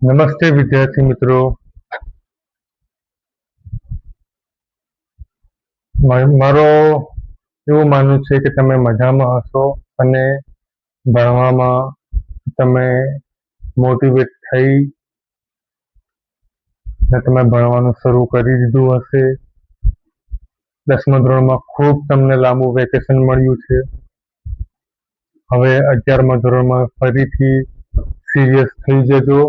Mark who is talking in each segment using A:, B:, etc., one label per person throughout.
A: નમસ્તે વિદ્યાર્થી મિત્રો. મારો એવું માનવું છે કે તમે મજામાં હશો અને ભણવામાં તમે મોટિવેટ થઈ ને તમે ભણવાનું શરૂ કરી દીધું હશે. 10મા ધોરણમાં ખૂબ તમને લાંબુ વેકેશન મળ્યું છે. હવે 11મા ધોરણમાં ફરીથી સિરિયસ થઈ જજો.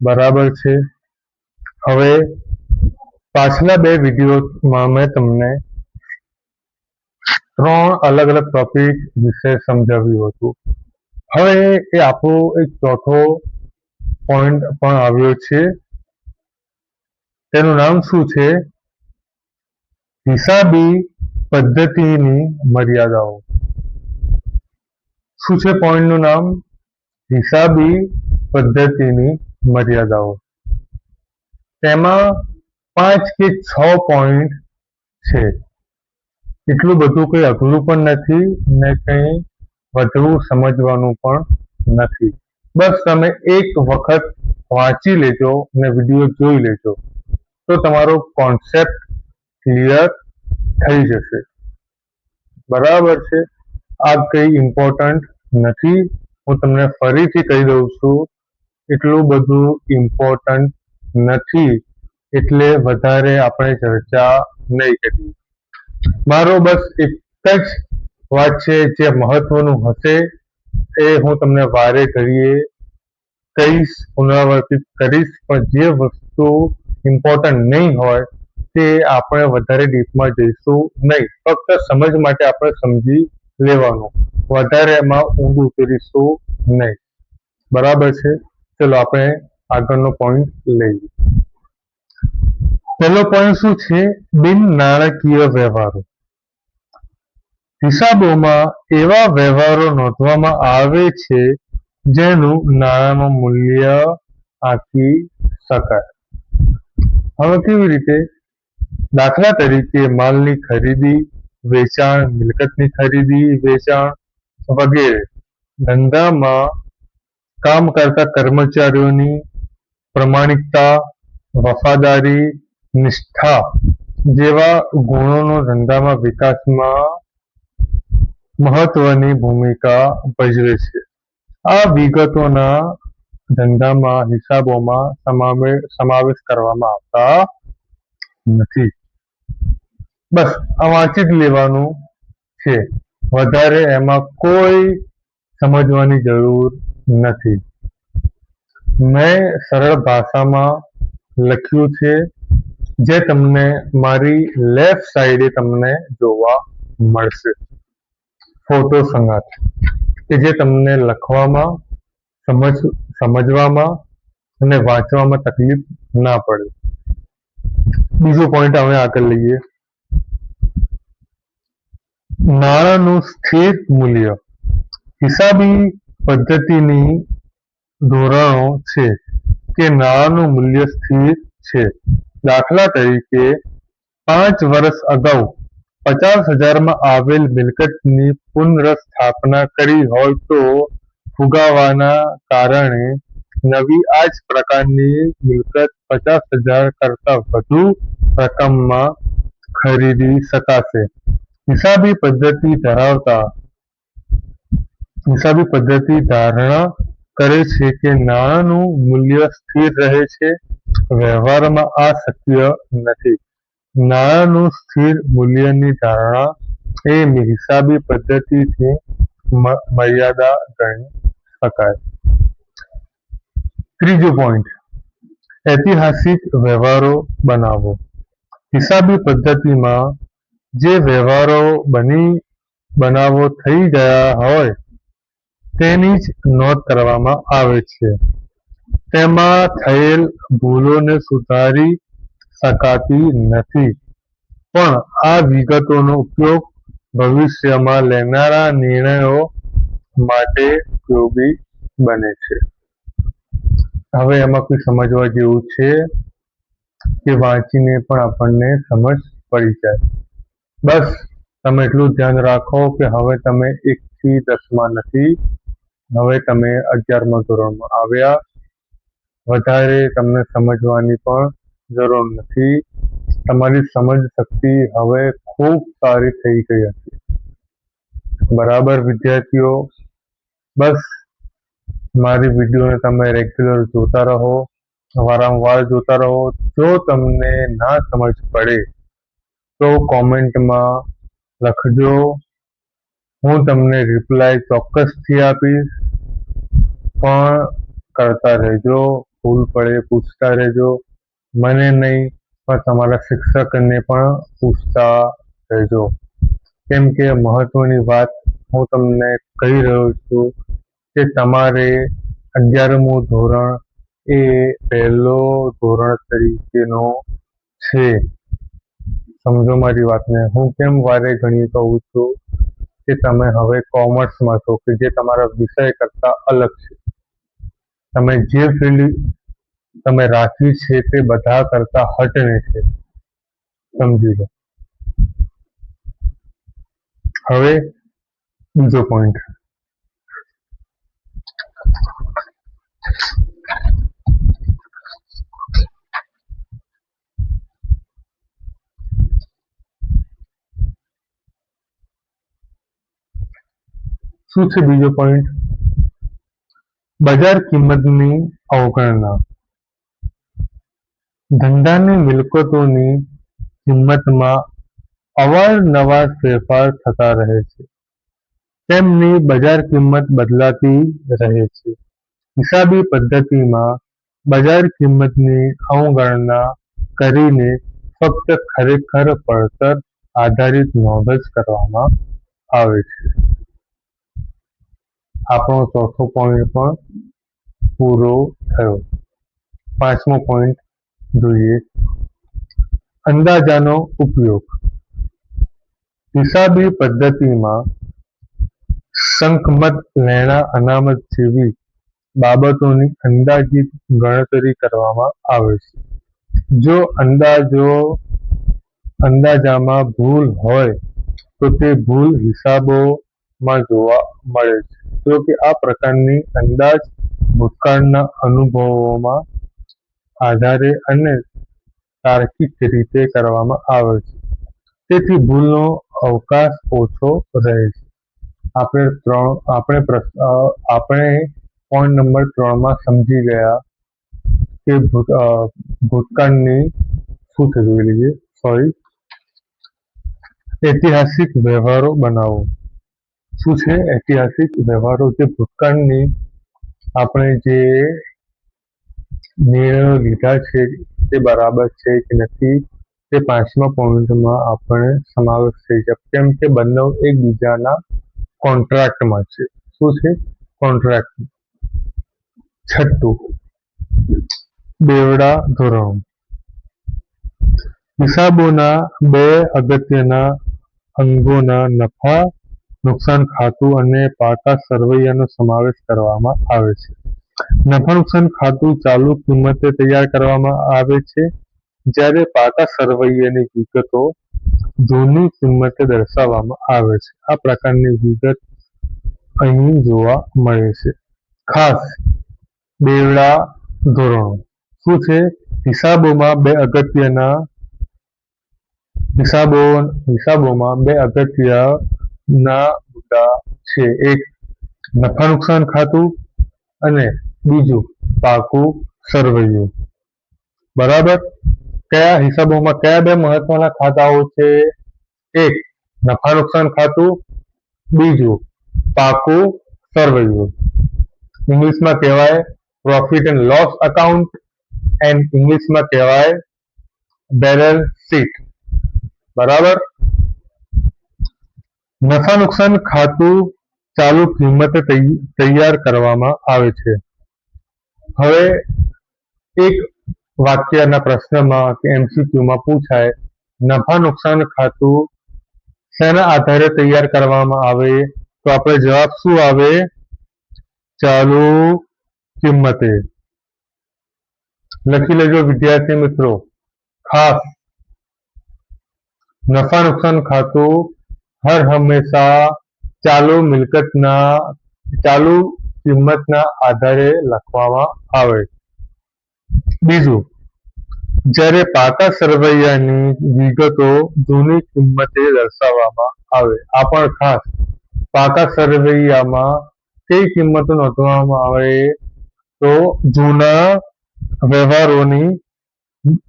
A: બરાબર છે. હવે પાછલા 2 વિડીયોમાં મેં તમને 3 અલગ અલગ ટોપિક વિશે સમજાવ્યું હતું. હવે એ આપણો એક ચોથો પોઈન્ટ પણ આવ્યો છે. તેનું નામ શું છે? હિસાબી પદ્ધતિની મર્યાદાઓ. શું છે પોઈન્ટનું નામ? હિસાબી પદ્ધતિની મર્યાદાઓ. તેમાં 5 કે 6 પોઈન્ટ છે. એટલું બધું કંઈ અઘરું પણ નથી ને કંઈ વધુ સમજવાનું પણ નથી. બસ તમે એક વખત વાંચી લેજો અને વિડીયો જોઈ લેજો તો તમારો કોન્સેપ્ટ ક્લિયર થઈ જશે. બરાબર છે. આ કંઈ ઇમ્પોર્ટન્ટ નથી. હું તમને ફરીથી કહી દઉં છું, એટલું બધું ઇમ્પોર્ટન્ટ નથી એટલે વધારે આપણે ચર્ચા નહીં કરીએ. મારો બસ એક જ વાત છે, જે મહત્વનું હશે એ હું તમને વારે ઘડીએ કહીશ, પુનરાવર્તિત કરીશ, પણ જે વસ્તુ ઇમ્પોર્ટન્ટ નહીં હોય તે આપણે વધારે ડીપમાં જઈશું નહીં. ફક્ત સમજ માટે આપણે સમજી લેવાનું, વધારે એમાં ઊંડું ઉતરીશું નહીં. બરાબર છે. ચલો આપણે આગળનો પોઈન્ટ લઈએ. પહેલો પોઈન્ટ શું છે? બિન નાણાકીય વ્યવહારો. હિસાબોમાં એવા વ્યવહારો નોંધવામાં આવે છે જેનું નાણાંમાં મૂલ્ય આંકી શકાય. હવે કેવી રીતે? દાખલા તરીકે માલની ખરીદી વેચાણ, મિલકતની ખરીદી વેચાણ વગેરે. ધંધામાં કામ કરતા કર્મચારીઓની પ્રમાણિકતા, વફાદારી, નિષ્ઠા જેવા ગુણોનો ધંધામાં વિકાસમાં મહત્વની ભૂમિકા ભજવે છે. આ વિગતોના ધંધામાં હિસાબોમાં સમાવેશ કરવામાં આવતા નથી. બસ આ વાંચી જ લેવાનું છે, વધારે એમાં કોઈ સમજવાની જરૂર નથી. મેં સરળ ભાષામાં લખ્યું છે, જે તમને મારી લેફ્ટ સાઈડે તમને જોવા મળશે ફોટો સંગાથ, કે જે તમને લખવામાં, સમજવામાં અને વાંચવામાં તકલીફ ના પડે. બીજો પોઈન્ટ હવે આગળ લઈએ. નાણાંનું સ્થિર મૂલ્ય. હિસાબી પદ્ધતિની ધોરણો છે કે નાણાંનું મૂલ્ય સ્થિર છે. દાખલા તરીકે 5 વર્ષ અગાઉ 50,000માં આવેલ મિલકતની પુનર્સ્થાપના કરી હોય તો ફુગાવાના કારણે નવી આ જ પ્રકારની મિલકત 50,000 કરતાં વધુ રકમમાં ખરીદી શકાશે. હિસાબી પદ્ધતિ ધારણા કરે છે કે નાણાંનું મૂલ્ય સ્થિર રહે છે. વ્યવહારમાં આ શક્ય નથી. નાણાંનું સ્થિર મૂલ્યની ધારણા એ હિસાબી પદ્ધતિની મર્યાદા ગણી શકાય. ત્રીજો પોઈન્ટ, ઐતિહાસિક વ્યવહારો બનાવો. હિસાબી પદ્ધતિમાં જે વ્યવહારો બનાવો થઈ ગયા હોય તેની જ નોંધ કરવામાં આવે છે. તેમાં થયેલ ભૂલોને સુધારી શકાતી નથી, પણ આ વિગતોનો ઉપયોગ ભવિષ્યમાં લેનારા નિર્ણયો માટે ઉપયોગી બને છે. હવે એમાં કોઈ સમજવા જેવું છે કે વાંચીને પણ આપણને સમજ પડી જાય? બસ તમે એટલું ધ્યાન રાખો કે હવે તમે 1 થી 10માં નથી, હવે તમે 11મા ધોરણમાં આવ્યા વધારે તમને સમજવાની પણ જરૂર નથી. તમારી સમજ શક્તિ હવે ખૂબ સારી થઈ ગઈ હશે. બરાબર વિદ્યાર્થીઓ, બસ મારી વિડીયોને તમે રેગ્યુલર જોતા રહો, વારંવાર જોતા રહો. જો તમને ના સમજ પડે તો કોમેન્ટમાં લખજો, હું તમને રિપ્લાય ચોક્કસથી આપીશ. પણ કરતા રહેજો, ભૂલ પડે પૂછતા રહેજો. મને નહીં પણ તમારા શિક્ષકને પણ પૂછતા રહેજો, કેમ કે મહત્વની વાત હું તમને કહી રહ્યો છું કે તમારે 11મું ધોરણ એ પહેલો ધોરણ તરીકેનો છે. સમજો મારી વાતને. હું કેમ વારે ઘણીએ કહું છું કે તમે હવે કોમર્સમાં છો, કે જે તમારા વિષય કરતા અલગ છે. તમે જે ફિલ્ડ તમે રાખી છે તે બધા કરતા હટને છે, સમજી લો. હવે બીજો પોઈન્ટ, શું છે બીજો પોઈન્ટ? બજાર કિંમતની અવગણના. ધંધાની મિલકતોની કિંમતમાં અવારનવાર ફેરફાર થતા રહે છે. તેમની બજાર કિંમત બદલાતી રહે છે. હિસાબી પદ્ધતિમાં બજાર કિંમતની અવગણના કરીને ફક્ત ખરેખર પડતર આધારિત નોંધ જ કરવામાં આવે છે. આપણો ચોથો પોઈન્ટ પણ પૂરો થયો. પાંચમો પોઈન્ટ જોઈએ, અંદાજાનો ઉપયોગ. હિસાબી પદ્ધતિમાં શંકમત, લેણા અનામત જેવી બાબતોની અંદાજિત ગણતરી કરવામાં આવે છે. જો અંદાજામાં ભૂલ હોય તો તે ભૂલ હિસાબોમાં જોવા મળે છે. જો કે આ પ્રકારની અંદાજ ભૂતકાળના અનુભવોના આધારે અને તાર્કિક રીતે કરવામાં આવે છે, તેથી ભૂલનો અવકાશ ઓછો રહે છે. આપણે પોઈન્ટ નંબર 3માં સમજી ગયા કે ભૂતકાળની શું છે જોઈ લઈએ. ઐતિહાસિક વ્યવહારો બનાવો. શું છે ઐતિહાસિક વ્યવહારો? જે ભૂતકાળની આપણે જે નિર્ણયો લીધા છે તે બરાબર છે કે નથી, તે 5મા પોઈન્ટમાં આપણે સમાવેશ થઈ જાય, કેમ કે બંને એકબીજાના કોન્ટ્રાક્ટમાં છે. શું છે? કોન્ટ્રાક્ટ. છઠ્ઠું, બેવડા ધોરણો. હિસાબોના બે અગત્યના અંગોના નફા નુકસાન ખાતું અને પાકા સરવૈયાનો સમાવેશ કરવામાં આવે છે. નફા નુકસાન ખાતું ચાલુ કિંમતે તૈયાર કરવામાં આવે છે, જ્યારે પાકા સરવૈયાની વિગતો જૂની કિંમતે દર્શાવવામાં આવે છે. આ પ્રકારની વિગત અહીં જોવા મળે છે. ખાસ બેવડા ધોરણો શું છે? હિસાબોમાં બે અગત્યના મુદ્દા છે. એક નફા નુકસાન ખાતું અને બીજું પાકું સરવૈયું. બરાબર. કયા હિસાબોમાં કયા બે મહત્વના ખાતાઓ છે? એક નફા નુકસાન ખાતું, બીજું પાકું સરવૈયું. ઇંગ્લિશમાં કહેવાય profit and loss account, and ઇંગ્લિશમાં કહેવાય બેલેન્સ શીટ. બરાબર. નફા નુકસાન ખાતું ચાલુ કિંમતે તૈયાર કરવામાં આવે છે. હવે એક વાક્યના પ્રશ્નમાં કે MCQમાં પૂછાય, નફા નુકસાન ખાતું શેના આધારે તૈયાર કરવામાં આવે? તો આપણે જવાબ શું આવે? ચાલુ કિંમતે. લખી લેજો વિદ્યાર્થી મિત્રો. ખાસ નફા નુકસાન ખાતું હર હંમેશા ચાલુ કિંમતના આધારે લખવામાં આવે. બીજું, જ્યારે પાકા સરવૈયાની વિગતો જૂની કિંમતે દર્શાવવામાં આવે. આ પણ ખાસ, પાકા સરવૈયામાં કઈ કિંમતો નોંધવામાં આવે તો જૂના વ્યવહારોની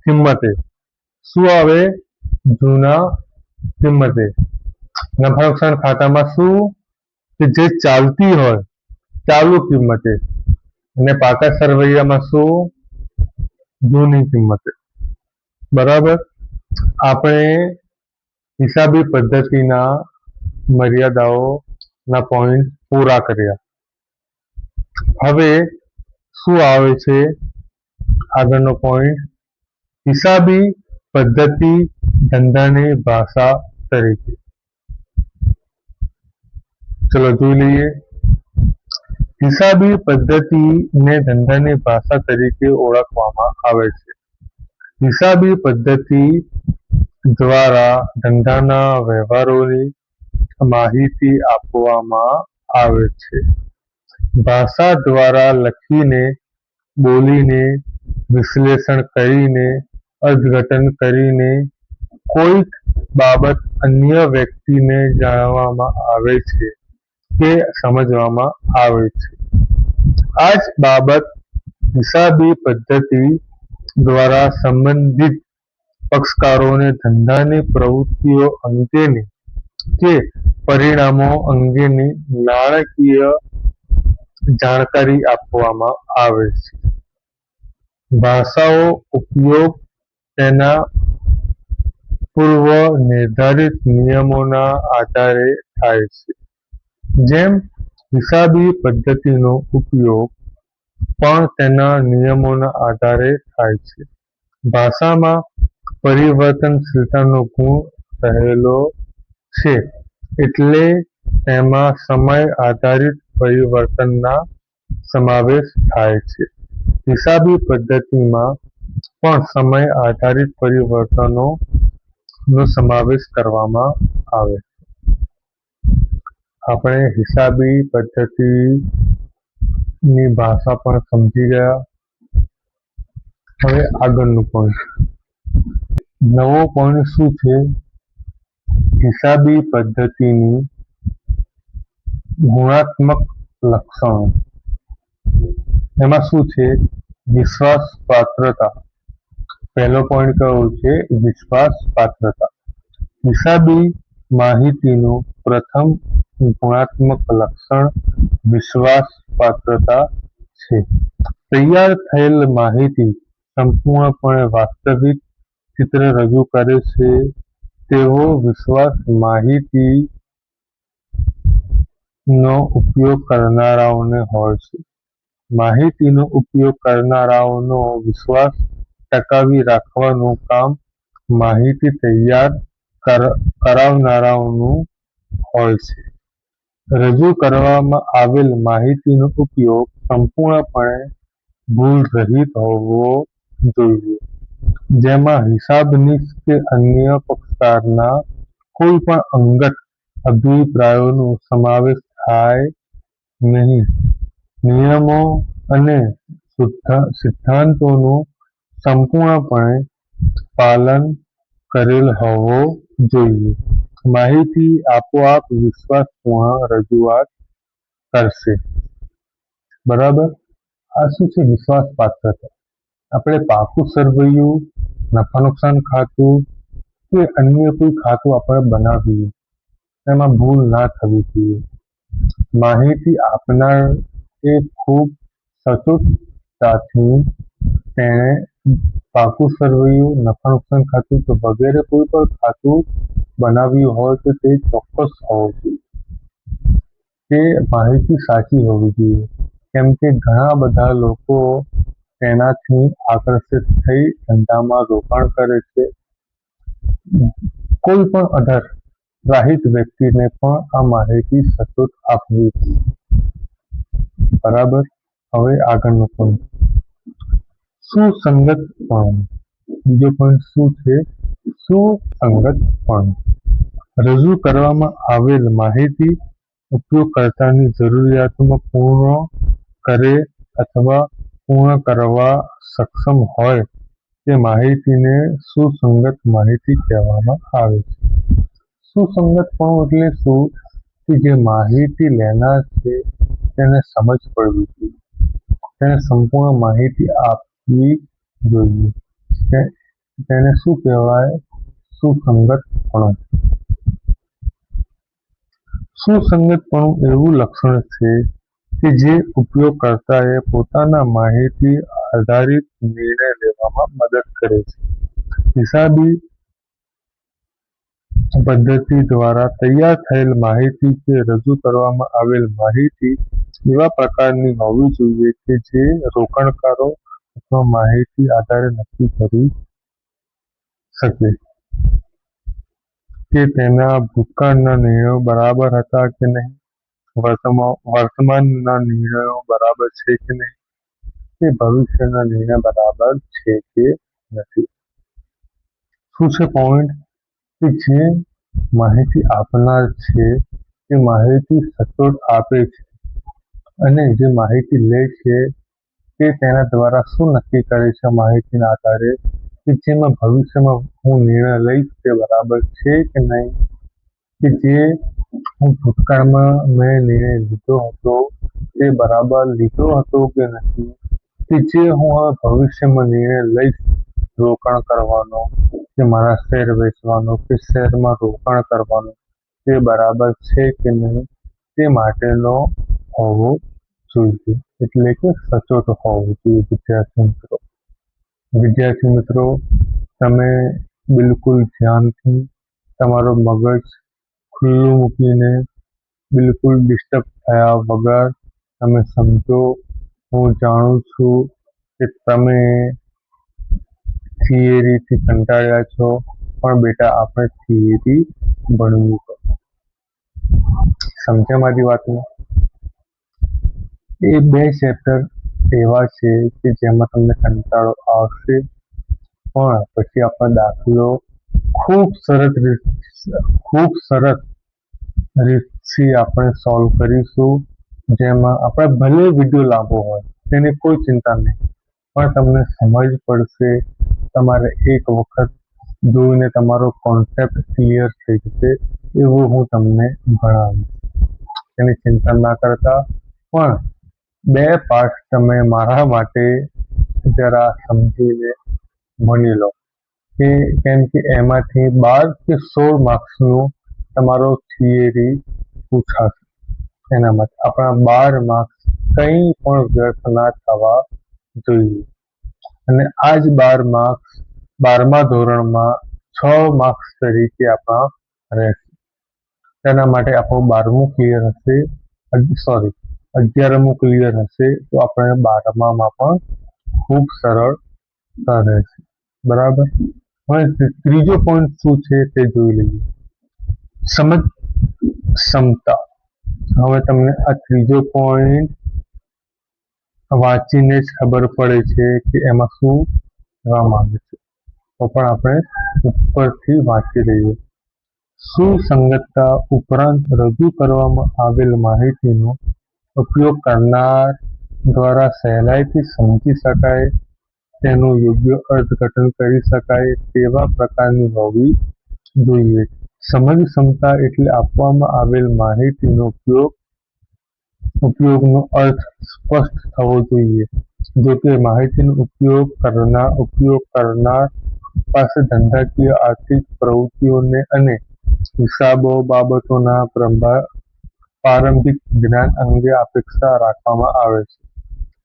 A: કિંમતે. શું આવે? જૂના કિંમતે. નફા નુકસાન ખાતામાં શું? કે જે ચાલતી હોય ચાલુ કિંમતે, અને પાકા સરવૈયામાં શું? જૂની કિંમતે. બરાબર. આપણે હિસાબી પદ્ધતિના મર્યાદાઓના પોઈન્ટ પૂરા કર્યા. હવે શું આવે છે આગળનો પોઈન્ટ? હિસાબી પદ્ધતિ ધંધાની ભાષા તરીકે. ચલો જોઈ લઈએ. હિસાબી પદ્ધતિને ધંધાની ભાષા તરીકે ઓળખવામાં આવે છે. હિસાબી પદ્ધતિ દ્વારા ધંધાના વ્યવહારોની માહિતી આપવામાં આવે છે. ભાષા દ્વારા લખીને, બોલીને, વિશ્લેષણ કરીને, અર્થઘટન કરીને કોઈક બાબત અન્ય વ્યક્તિને જણાવવામાં આવે છે કે સમજવામાં આવે છે. આ જ બાબત હિસાબી પદ્ધતિ દ્વારા સંબંધિત પક્ષકારોને ધંધાની પ્રવૃત્તિઓ અંગેની કે પરિણામો અંગેની નાણાકીય જાણકારી આપવામાં આવે છે. ભાષાનો ઉપયોગ તેના પૂર્વ નિર્ધારિત નિયમોના આધારે થાય છે. જેમ હિસાબી પદ્ધતિનો ઉપયોગ પણ તેના નિયમોના આધારે થાય છે. ભાષામાં પરિવર્તનશીલતાનો ગુણ રહેલો છે, એટલે તેમાં સમય આધારિત પરિવર્તનના સમાવેશ થાય છે. હિસાબી પદ્ધતિમાં પણ સમય આધારિત પરિવર્તનોનો સમાવેશ કરવામાં આવે છે. આપણે હિસાબી પદ્ધતિની ભાષા પણ સમજી ગયા. હવે આગળનું પોઈન્ટ. નવો પોઈન્ટ શું છે? હિસાબી પદ્ધતિની ગુણાત્મક લક્ષણો. એમાં શું છે? વિશ્વાસપાત્રતા. પહેલો પોઈન્ટ કયો છે? વિશ્વાસપાત્રતા. હિસાબી માહિતીનું પ્રથમ ગુણાત્મક લક્ષણ વિશ્વાસપાત્રતા છે. તૈયાર થયેલ માહિતી સંપૂર્ણપણે વાસ્તવિક ચિત્ર રજૂ કરે છે તેવો વિશ્વાસ માહિતીનો ઉપયોગ કરનારાઓને હોય છે. માહિતીનો ઉપયોગ કરનારાઓનો વિશ્વાસ ટકાવી રાખવાનું કામ માહિતી તૈયાર કરાવનારાઓનું હોય છે. રજૂ કરવામાં આવેલ માહિતીનો ઉપયોગ સંપૂર્ણપણે ભૂલરહિત હોવો જોઈએ. જેમાં હિસાબનીશ કે અન્ય પક્ષકારના કોઈ પણ અંગત અભિપ્રાયોનો સમાવેશ થાય નહીં. નિયમો અને સિદ્ધાંતોનું સંપૂર્ણપણે પાલન કરેલ હોવું જોઈએ. માહિતી આપોઆપ વિશ્વાસપૂર્ણ રજૂઆત કરશે. બરાબર. આ શું છે? વિશ્વાસપાત્રતા. આપણે પાકું સરવૈયું, નફા નુકસાન ખાતું કે અન્ય કોઈ ખાતું આપણે બનાવીએ, એમાં ભૂલ ના થવી જોઈએ. માહિતી આપનાર એ ખૂબ સચોટતાથી તેણે પાકું સરવૈયું, નફા નુકસાન ખાતું કે વગેરે કોઈ પણ ખાતું બનાવ્યું હોય તો તે ચોક્કસ હોવું જોઈએ. તે માહિતી સાચી હોવી જોઈએ. કેમ કે ઘણા બધા લોકો તેનાથી આકર્ષિત થઈ ધંધામાં રોકાણ કરે છે. કોઈ પણ અધરહિત વ્યક્તિને પણ આ માહિતી સચોટ આપવી જોઈએ. બરાબર. હવે આગળનો પોઈન્ટ. સુસંગતપણું. બીજો પોઈન્ટ શું છે? સુસંગતપણું. રજૂ કરવામાં આવેલ માહિતી ઉપયોગકર્તાની જરૂરિયાતોમાં પૂર્ણ કરે અથવા પૂર્ણ કરવા સક્ષમ હોય તે માહિતીને સુસંગત માહિતી કહેવામાં આવે છે. સુસંગતપણું એટલે શું? કે જે માહિતી લેનાર છે તેને સમજ પડવી જોઈએ, તેને સંપૂર્ણ માહિતી આપવી જોઈએ. તેને શું કહેવાય? સુસંગતપણું. સુસંગતપણું એવું લક્ષણ છે કે જે ઉપયોગકર્તાએ પોતાના માહિતી આધારિત નિર્ણય લેવામાં મદદ કરે છે. હિસાબી પદ્ધતિ દ્વારા તૈયાર થયેલ માહિતી કે રજૂ કરવામાં આવેલ માહિતી એવા પ્રકારની હોવી જોઈએ કે જે રોકાણકારો અથવા માહિતી આધારે નક્કી કરી શકે કે તેના ભૂતકાળના નિર્ણયો બરાબર હતા કે નહીં, વર્તમાનના નિર્ણયો બરાબર છે કે નહીં, કે ભવિષ્યના નિર્ણય બરાબર છે કે નથી. શું છે પોઈન્ટ? કે જે માહિતી આપનાર છે તે માહિતી સચોટ આપે છે અને જે માહિતી લે છે તે તેના દ્વારા શું નક્કી કરે છે માહિતીના આધારે કે જેમાં ભવિષ્યમાં હું નિર્ણય લઈશ તે બરાબર છે કે નહીં, કે જે હું ભૂતકાળમાં મેં નિર્ણય લીધો હતો તે બરાબર લીધો હતો કે નથી, કે જે હું હવે ભવિષ્યમાં નિર્ણય લઈશ રોકાણ કરવાનો કે મારા શેર વેચવાનો કે શેરમાં રોકાણ કરવાનું તે બરાબર છે કે નહીં તે માટેનો હોવો જોઈએ, એટલે કે સચોટ હોવો જોઈએ. વિદ્યાર્થી મિત્રો, તમે બિલકુલ ધ્યાનથી તમારું મગજ ખુલ્લું મૂકીને બિલકુલ ડિસ્ટર્બ થયા વગર તમે સમજો. હું જાણું છું કે તમે થિયરીથી કંટાળ્યા છો, પણ બેટા આપણે થિયરી ભણવી પડે. સમજ્યા મારી વાતને? એ 2 ચેપ્ટર એવા છે કે જેમાં તમને કંટાળો આવશે, પણ પછી આપણો દાખલો ખૂબ સરસ રીતથી આપણે સોલ્વ કરીશું. જેમાં આપણે ભલે વિડીયો લાંબો હોય તેની કોઈ ચિંતા નહીં, પણ તમને સમજ પડશે. તમારે એક વખત જોઈને તમારો કોન્સેપ્ટ ક્લિયર થઈ જશે એવું હું તમને ભણાવીશ. તેની ચિંતા ના કરતા, પણ 2 પાઠ તમે મારા માટે જરા સમજીને ભણી લો, કેમ કે એમાંથી 12 કે 16 માર્ક્સનું તમારો થિયરી પૂછાશે. એના માટે આપણા 12 માર્ક્સ કંઈ પણ વ્યર્થ ના થવા જોઈએ. અને આ જ 12 માર્ક્સ 12મા ધોરણમાં 6 માર્ક્સ તરીકે આપણા રહેશે. તેના માટે આપણું 12મું ક્લિયર હશે, 11મું ક્લિયર હશે તો આપણે 12મામાં પણ ખૂબ સરળ રહેશે. બરાબર. હવે ત્રીજો પોઈન્ટ શું છે તે જોઈ લઈએ. સમજ ક્ષમતા. હવે તમને આ ત્રીજો પોઈન્ટ વાંચીને જ ખબર પડે છે કે એમાં શું કહેવા માંગે છે, તો પણ આપણે ઉપરથી વાંચી લઈએ. સુસંગતતા ઉપરાંત રજૂ કરવામાં આવેલ માહિતીનો ઉપયોગ કરનાર દ્વારા સહેલાઈથી સમજી શકાય, તેનું યોગ્ય અર્થઘટન કરી શકાય તેવા પ્રકારની હોવી જોઈએ. સમજ ક્ષમતા એટલે આપવામાં આવેલ માહિતીનો ઉપયોગનો અર્થ સ્પષ્ટ થવો જોઈએ. જો કે માહિતીનો ઉપયોગ કરનાર પાસે ધંધાકીય આર્થિક પ્રવૃત્તિઓને અને હિસાબો બાબતોના પ્રારંભિક જ્ઞાન અંગે અપેક્ષા રાખવામાં આવે છે.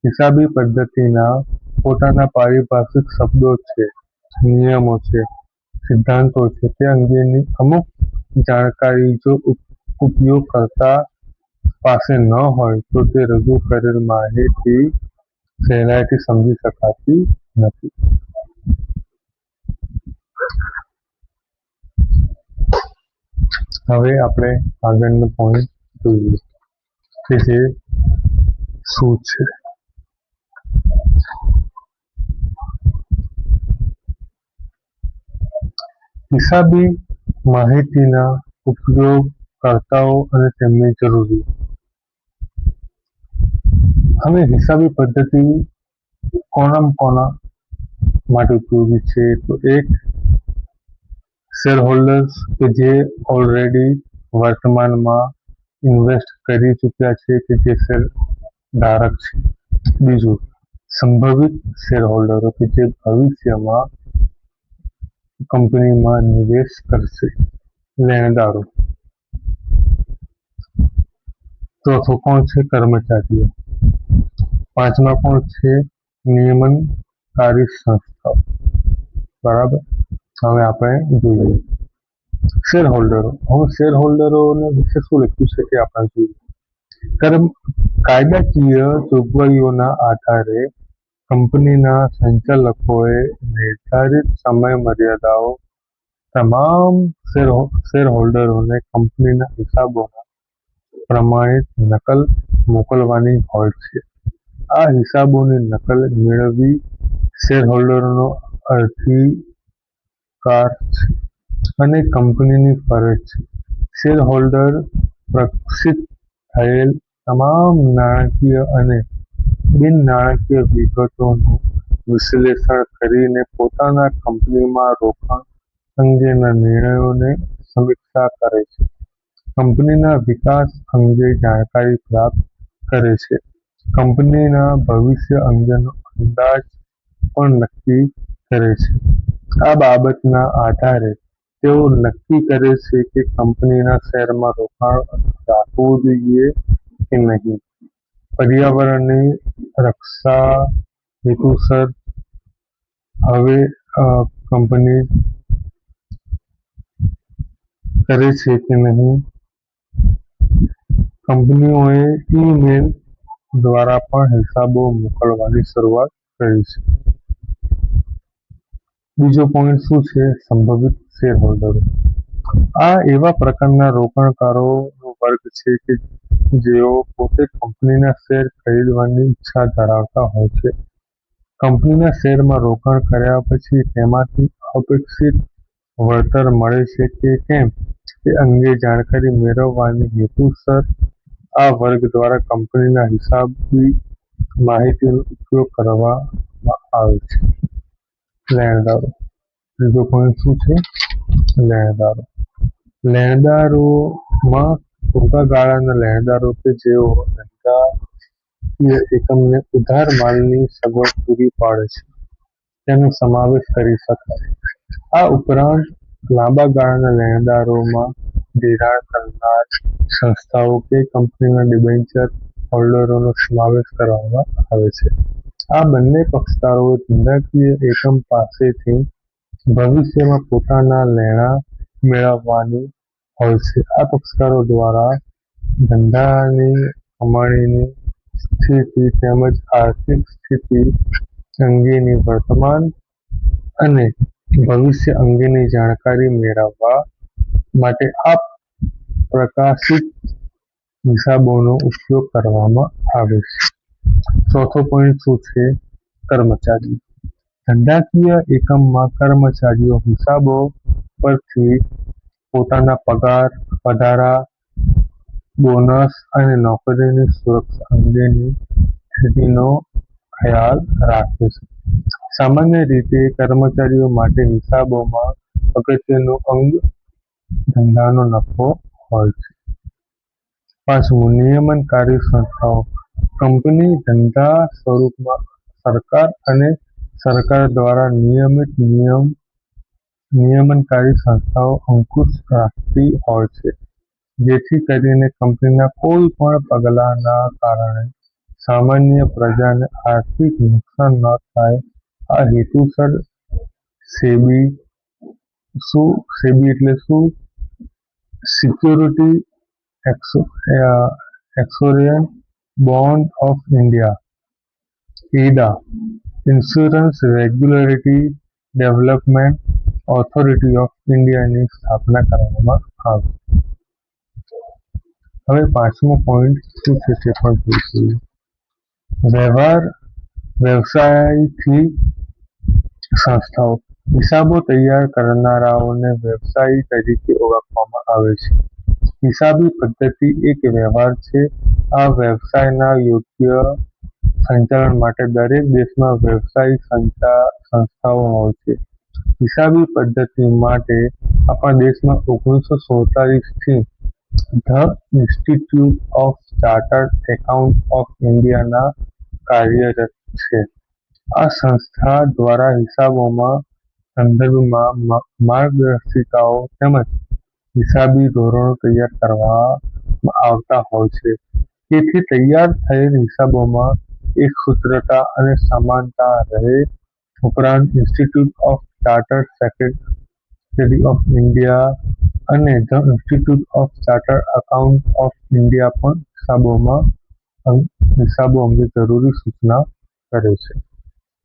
A: હિસાબી પદ્ધતિના પોતાના પારિભાષિક શબ્દો છે, નિયમો છે, સિદ્ધાંતો છે તે અંગેની અમુક જાણકારી જો ઉપયોગકર્તા પાસે ન હોય તો તે રજૂ કરેલ માહિતી સહેલાઈથી સમજી શકાતી નથી. હવે આપણે આગળનો પોઈન્ટ જોઈએ કે જે શું છે. હિસાબી માહિતીના ઉપયોગકર્તાઓ અને તેમની જરૂરિયાત. હવે હિસાબી પદ્ધતિ કોના માટે ઉપયોગી છે? તો એક શેર હોલ્ડર્સ કે જે ઓલરેડી વર્તમાનમાં ઇન્વેસ્ટ કરી ચૂક્યા છે કે જે શેર ધારક છે. બીજું સંભવિત શેર હોલ્ડરો કે જે ભવિષ્યમાં કંપનીમાં નિવેશ કરશે. લેણદારો. ચોથું કોણ છે? કર્મચારીઓ. પાંચમા કોણ છે? નિયમનકારી સંસ્થાઓ. બરાબર. હવે આપણે જોઈએ શેર હોલ્ડરો. હવે શેર હોલ્ડરોને વિશે શું લખ્યું છે તે આપણે જોઈએ. કાયદાકીય જોગવાઈઓના આધારે કંપનીના સંચાલકોએ નિર્ધારિત સમય મર્યાદાઓ તમામ શેર હોલ્ડરોને કંપનીના હિસાબોના પ્રમાણિત નકલ મોકલવાની હોય છે. આ હિસાબોની નકલ મેળવવી શેર હોલ્ડરોનો અધિકાર છે અને કંપનીની ફરજ છે. શેર હોલ્ડર પ્રકાશિત થયેલ તમામ નાણાકીય અને બિન નાણાકીય વિગતોનું વિશ્લેષણ કરીને પોતાના કંપનીમાં રોકાણ અંગેના નિર્ણયોની સમીક્ષા કરે છે. કંપનીના વિકાસ અંગે જાણકારી પ્રાપ્ત કરે છે. કંપનીના ભવિષ્ય અંગેનો અંદાજ પણ નક્કી કરે છે. આ બાબતના આધારે તેઓ નક્કી કરે છે કે કંપનીના શેરમાં રોકાણ રાખવું જોઈએ કે નહીં. પર્યાવરણની રક્ષા હેતુસર હવે કંપની કરે છે કે નહીં. કંપનીઓએ ઈ-મેલ દ્વારા પણ હિસાબો મોકલવાની શરૂઆત કરી છે. બીજો પોઈન્ટ શું છે? સંભવિત શેર હોલ્ડરો. આ એવા પ્રકારના રોકાણકારોનો વર્ગ છે કે જેઓ પોતે કંપનીના શેર ખરીદવાની ઈચ્છા ધરાવતા હોય છે. કંપનીના શેરમાં રોકાણ કર્યા પછી તેમાંથી અપેક્ષિત વળતર મળે છે કે કેમ તે અંગે જાણકારી મેળવવાની હેતુસર આ વર્ગ દ્વારા કંપનીના હિસાબી માહિતીનો ઉપયોગ કરવામાં આવે છે. લેણદારો. ત્રીજો પોઈન્ટ શું છે? લેણદારો. લેણદારોમાં ટૂંકા ગાળાના લેણદારો કે જેઓ ધંધાકીય એકમને ઉધાર માલની સગવડ પૂરી પાડે છે તેનો સમાવેશ કરી શકાય. આ ઉપરાંત લાંબા ગાળાના લેણદારોમાં ધિરાણ કરનાર સંસ્થાઓ કે કંપનીના ડિબેન્ચર હોલ્ડરોનો સમાવેશ કરવામાં આવે છે. આ બંને પક્ષકારોએ ધંધાકીય એકમ પાસેથી ભવિષ્યમાં પોતાના લેણાં મેળવવાની હોય છે. આ પક્ષકારો દ્વારા ધંધાની કમાણીની સ્થિતિ તેમજ આર્થિક સ્થિતિ અંગેની વર્તમાન અને ભવિષ્ય અંગેની જાણકારી મેળવવા માટે આ પ્રકાશિત હિસાબોનો ઉપયોગ કરવામાં આવે છે. ચોથો પોઈન્ટ શું છે? કર્મચારીઓ. ધંધાકીય એકમમાં કર્મચારીઓ હિસાબો પરથી પોતાના પગાર, વધારા, બોનસ અને નોકરીની સુરક્ષા અંગેની સ્થિતિનો ખ્યાલ રાખે છે. સામાન્ય રીતે કર્મચારીઓ માટે હિસાબોમાં અગત્યનું અંગ ધંધાનો નફો હોય છે. પાંચમું, નિયમનકારી સંસ્થાઓ. કંપની ધંધા સ્વરૂપમાં સરકાર અને સરકાર દ્વારા નિયમિત નિયમનકારી સંસ્થાઓ અંકુશ રાખતી હોય છે જેથી કરીને કંપનીના કોઈ પણ પગલાંના કારણે સામાન્ય પ્રજાને આર્થિક નુકસાન ન થાય. આ હેતુસર સેબી એટલે શું? Security exchange board of India (IRDA), insurance regulatory development authority of ઇન્ડિયાની સ્થાપના કરવામાં આવી. હવે પાંચમો પોઈન્ટ શું છે તે પણ જોઈશું. વ્યવસાયિક સંસ્થાઓ. હિસાબો તૈયાર કરનારાઓને વ્યવસાયી તરીકે ઓળખવામાં આવે છે. હિસાબી પદ્ધતિ એક વ્યવહાર છે. આ વ્યવસાયના યોગ્ય સંચાલન માટે દરેક દેશમાં વ્યવસાયિક સંસ્થાઓ હોય છે. હિસાબી પદ્ધતિ માટે આપણા દેશમાં 1947થી the institute of chartered accountant of India કાર્યરત છે. આ સંસ્થા દ્વારા હિસાબોના સંદર્ભમાં માર્ગદર્શિકાઓ તેમજ હિસાબી ધોરણો તૈયાર કરવામાં આવતા હોય છે. તેથી તૈયાર થયેલ હિસાબોમાં એકસૂત્રતા અને સમાનતા રહે. ઉપરાંત institute of chartered secretary of India અને the institute of chartered accountant of India પણ હિસાબો અંગે જરૂરી સૂચના કરે છે.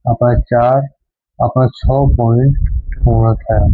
A: આપણા 6 પોઈન્ટ પૂર્ણ થયા.